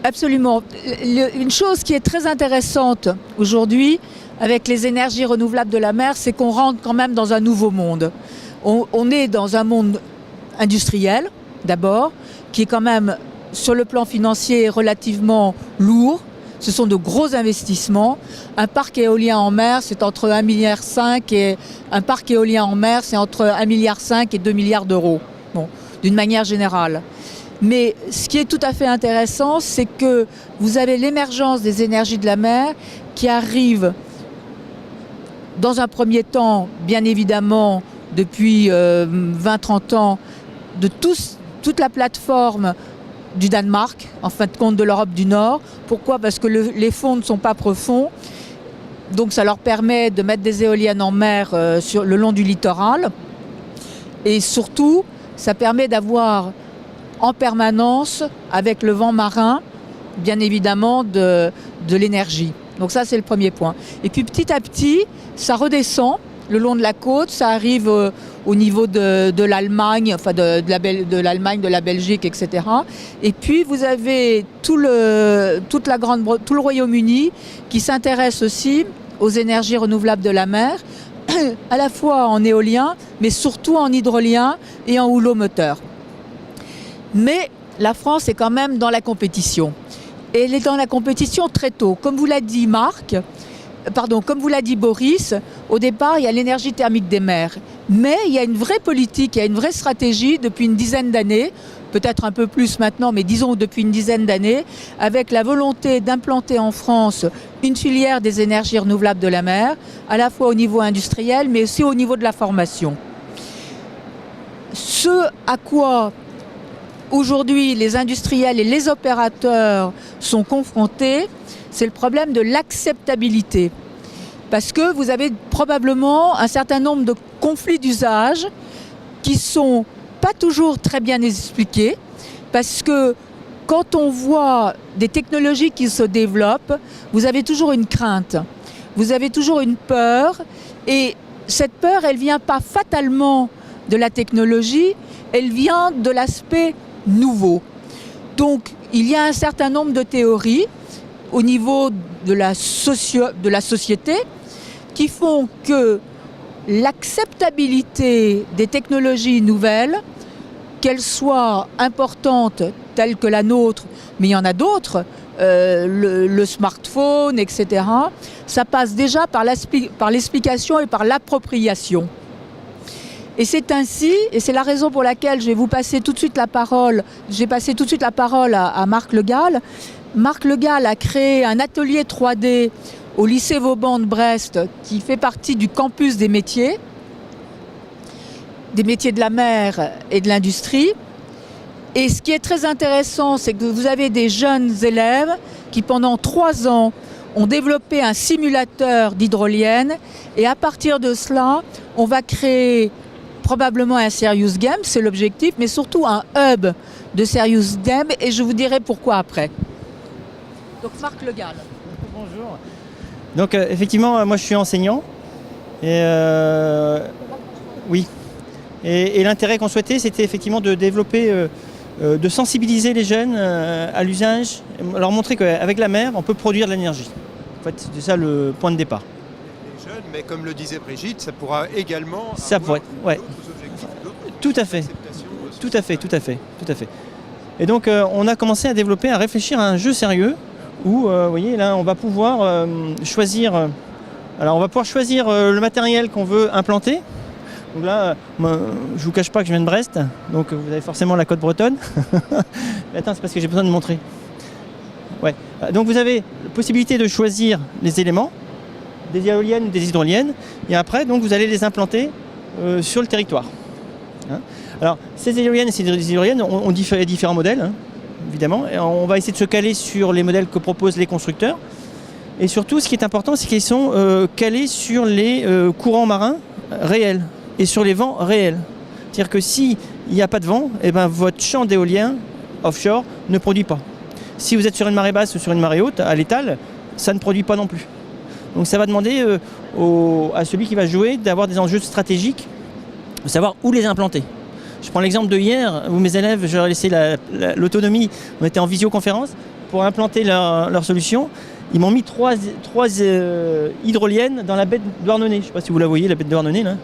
Absolument. Une chose qui est très intéressante aujourd'hui avec les énergies renouvelables de la mer, c'est qu'on rentre quand même dans un nouveau monde. On est dans un monde industriel, d'abord, qui est quand même, sur le plan financier, relativement lourd. Ce sont de gros investissements. Un parc éolien en mer, c'est entre 1,5 milliard et un parc éolien en mer, c'est entre 1,5 milliard et 2 milliards d'euros, bon, d'une manière générale. Mais ce qui est tout à fait intéressant, c'est que vous avez l'émergence des énergies de la mer qui arrive dans un premier temps, bien évidemment, depuis 20-30 ans, de toute la plateforme du Danemark, en fin de compte de l'Europe du Nord. Pourquoi ? Parce que les fonds ne sont pas profonds, donc ça leur permet de mettre des éoliennes en mer sur le long du littoral. Et surtout, ça permet d'avoir en permanence, avec le vent marin, bien évidemment, de l'énergie. Donc ça, c'est le premier point. Et puis petit à petit, ça redescend le long de la côte, ça arrive au niveau de l'Allemagne, enfin de l'Allemagne, de la Belgique, etc. Et puis vous avez tout le Royaume-Uni qui s'intéresse aussi aux énergies renouvelables de la mer, à la fois en éolien, mais surtout en hydrolien et en houlomoteur. Mais la France est quand même dans la compétition. Et elle est dans la compétition très tôt. Comme vous l'a dit comme vous l'a dit Boris, au départ, il y a l'énergie thermique des mers. Mais il y a une vraie politique, il y a une vraie stratégie depuis une dizaine d'années, peut-être un peu plus maintenant, mais disons depuis une dizaine d'années, avec la volonté d'implanter en France une filière des énergies renouvelables de la mer, à la fois au niveau industriel, mais aussi au niveau de la formation. Ce à quoi aujourd'hui les industriels et les opérateurs sont confrontés, c'est le problème de l'acceptabilité. Parce que vous avez probablement un certain nombre de conflits d'usage qui ne sont pas toujours très bien expliqués. Parce que quand on voit des technologies qui se développent, vous avez toujours une crainte, vous avez toujours une peur. Et cette peur, elle ne vient pas fatalement de la technologie, elle vient de l'aspect nouveau. Donc il y a un certain nombre de théories au niveau de la société qui font que l'acceptabilité des technologies nouvelles, qu'elles soient importantes telles que la nôtre, mais il y en a d'autres, le smartphone, etc., ça passe déjà par l'explication et par l'appropriation. Et c'est ainsi, et c'est la raison pour laquelle je vais vous passer tout de suite la parole, j'ai passé tout de suite la parole à Marc Le Gall. Marc Le Gall a créé un atelier 3D au lycée Vauban de Brest qui fait partie du campus des métiers de la mer et de l'industrie. Et ce qui est très intéressant, c'est que vous avez des jeunes élèves qui pendant 3 ans ont développé un simulateur d'hydrolienne et à partir de cela, on va créer probablement un serious game, c'est l'objectif, mais surtout un hub de serious game et je vous dirai pourquoi après. Donc Marc Le Gall. Bonjour. Donc effectivement, moi je suis enseignant et oui. Et l'intérêt qu'on souhaitait, c'était effectivement de développer, de sensibiliser les jeunes à l'usage, leur montrer qu'avec la mer, on peut produire de l'énergie. En fait, c'est ça le point de départ. Les jeunes, mais comme le disait Brigitte, ça pourra également ça avoir ouais. d'autres objectifs, tout à fait. Tout à fait. Et donc on a commencé à développer, à réfléchir à un jeu sérieux où, vous voyez, là, on va pouvoir choisir. Alors, on va pouvoir choisir le matériel qu'on veut implanter. Donc là, je vous cache pas que je viens de Brest, donc vous avez forcément la côte bretonne. Attends, c'est parce que j'ai besoin de montrer. Ouais. Donc vous avez la possibilité de choisir les éléments, des éoliennes ou des hydroliennes, et après, donc vous allez les implanter sur le territoire. Hein. Alors, ces éoliennes et ces hydroliennes ont différents modèles, hein, évidemment. Et on va essayer de se caler sur les modèles que proposent les constructeurs. Et surtout, ce qui est important, c'est qu'ils sont calés sur les courants marins réels et sur les vents réels. C'est-à-dire que s'il n'y a pas de vent, eh ben, votre champ d'éolien offshore ne produit pas. Si vous êtes sur une marée basse ou sur une marée haute, à l'étal, ça ne produit pas non plus. Donc ça va demander à celui qui va jouer d'avoir des enjeux stratégiques, de savoir où les implanter. Je prends l'exemple de hier, où mes élèves, je leur ai laissé l'autonomie, on était en visioconférence, pour implanter leur solution, ils m'ont mis trois hydroliennes dans la baie de Douarnenez. Je ne sais pas si vous la voyez, la baie de Douarnenez, là.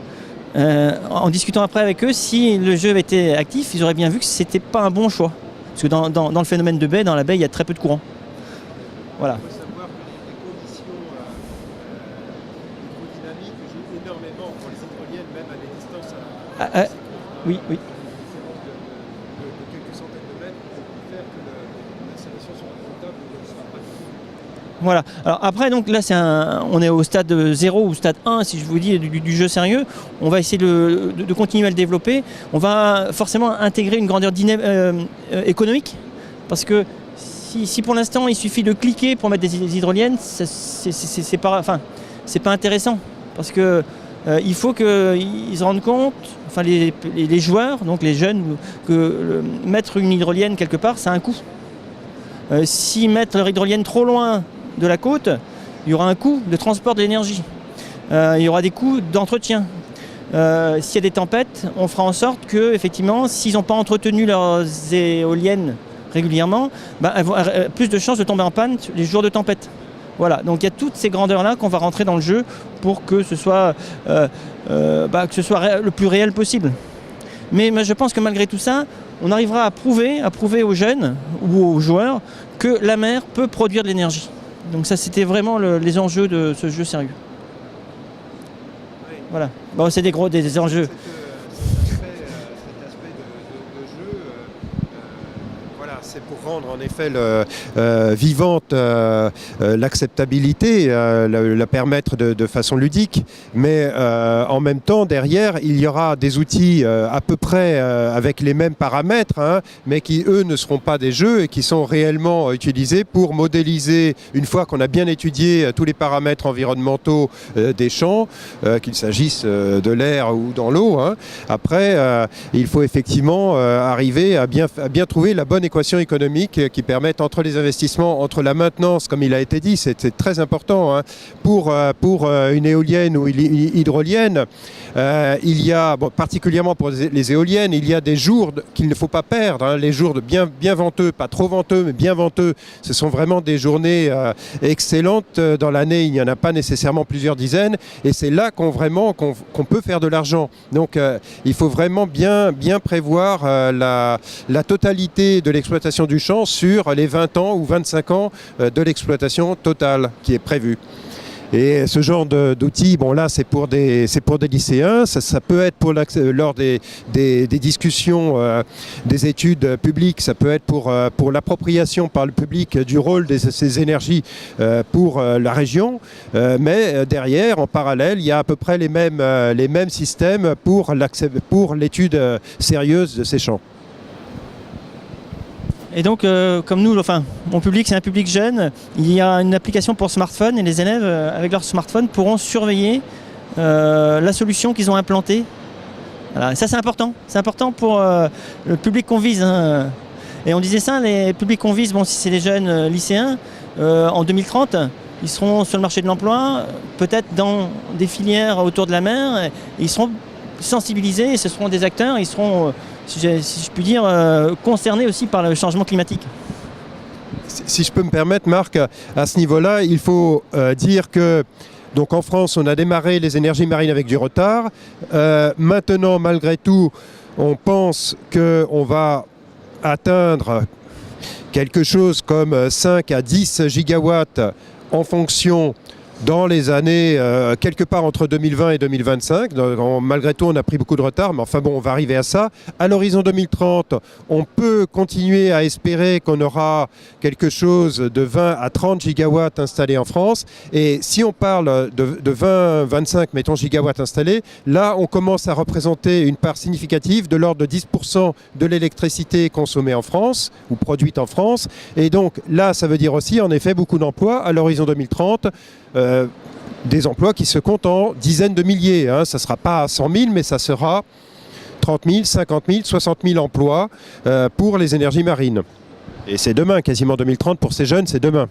En discutant après avec eux, si le jeu avait été actif, ils auraient bien vu que c'était pas un bon choix. Parce que dans le phénomène de baie, dans la baie, il y a très peu de courant. Voilà. Il faut savoir que les conditions hydrodynamiques jouent énormément pour les hydroliennes, même à des distances Oui, oui. de quelques centaines de mètres, pour faire que l'installation soit rentable ne sera pas du tout. Voilà. Alors après, donc là, on est au stade 0 ou stade 1, si je vous dis, du jeu sérieux. On va essayer de continuer à le développer. On va forcément intégrer une grandeur économique, parce que si pour l'instant il suffit de cliquer pour mettre des hydroliennes, c'est pas intéressant, parce que il faut qu'ils se rendent compte, enfin les joueurs, donc les jeunes, que mettre une hydrolienne quelque part, ça a un coût. S'ils mettent leur hydrolienne trop loin de la côte, il y aura un coût de transport de l'énergie. Il y aura des coûts d'entretien. S'il y a des tempêtes, on fera en sorte que, effectivement, s'ils n'ont pas entretenu leurs éoliennes régulièrement, elles vont plus de chances de tomber en panne les jours de tempête. Voilà, donc il y a toutes ces grandeurs-là qu'on va rentrer dans le jeu pour que ce soit, le plus réel possible. Mais je pense que malgré tout ça, on arrivera à prouver aux jeunes ou aux joueurs que la mer peut produire de l'énergie. Donc ça, c'était vraiment les enjeux de ce jeu sérieux. Oui. Voilà. Bon, c'est des enjeux. Cet aspect de jeu, voilà, c'est pour rendre en effet vivante l'acceptabilité, la permettre de façon ludique, mais en même temps derrière il y aura des outils à peu près avec les mêmes paramètres, hein, mais qui eux ne seront pas des jeux et qui sont réellement utilisés pour modéliser, une fois qu'on a bien étudié tous les paramètres environnementaux des champs, qu'il s'agisse de l'air ou dans l'eau, hein. Après il faut effectivement arriver à bien trouver la bonne équation économique qui permette, entre les investissements, entre la maintenance, comme il a été dit, c'est très important, hein, pour une éolienne ou une hydrolienne, il y a, particulièrement pour les éoliennes, il y a des jours qu'il ne faut pas perdre, hein, les jours de bien venteux, pas trop venteux, mais bien venteux, ce sont vraiment des journées excellentes. Dans l'année, il n'y en a pas nécessairement plusieurs dizaines, et c'est là qu'on peut faire de l'argent. Donc il faut vraiment bien prévoir la totalité de l'exploitation du champ sur les 20 ans ou 25 ans de l'exploitation totale qui est prévue. Et ce genre d'outils, bon là c'est pour des lycéens, ça peut être lors des discussions, des études publiques, ça peut être pour l'appropriation par le public du rôle de ces énergies pour la région, mais derrière, en parallèle, il y a à peu près les mêmes systèmes pour l'étude sérieuse de ces champs. Et donc, comme nous, mon public, c'est un public jeune, il y a une application pour smartphone et les élèves, avec leur smartphone, pourront surveiller la solution qu'ils ont implantée. Voilà. Et ça, c'est important. C'est important pour le public qu'on vise, hein. Et on disait ça, les publics qu'on vise, si c'est les jeunes lycéens, en 2030, ils seront sur le marché de l'emploi, peut-être dans des filières autour de la mer, et ils seront sensibilisés, et ce seront des acteurs, ils seront... si je puis dire, concernés aussi par le changement climatique. Si je peux me permettre, Marc, à ce niveau-là, il faut dire que donc en France, on a démarré les énergies marines avec du retard. Maintenant, malgré tout, on pense qu'on va atteindre quelque chose comme 5 à 10 gigawatts en fonction dans les années, quelque part entre 2020 et 2025. Malgré tout, on a pris beaucoup de retard, mais enfin bon, on va arriver à ça. À l'horizon 2030, on peut continuer à espérer qu'on aura quelque chose de 20 à 30 gigawatts installés en France. Et si on parle de 20, 25, mettons, gigawatts installés, là, on commence à représenter une part significative de l'ordre de 10% de l'électricité consommée en France, ou produite en France. Et donc là, ça veut dire aussi, en effet, beaucoup d'emplois à l'horizon 2030. Des emplois qui se comptent en dizaines de milliers, hein. Ça ne sera pas 100 000, mais ça sera 30 000, 50 000, 60 000 emplois pour les énergies marines. Et c'est demain, quasiment 2030, pour ces jeunes, c'est demain.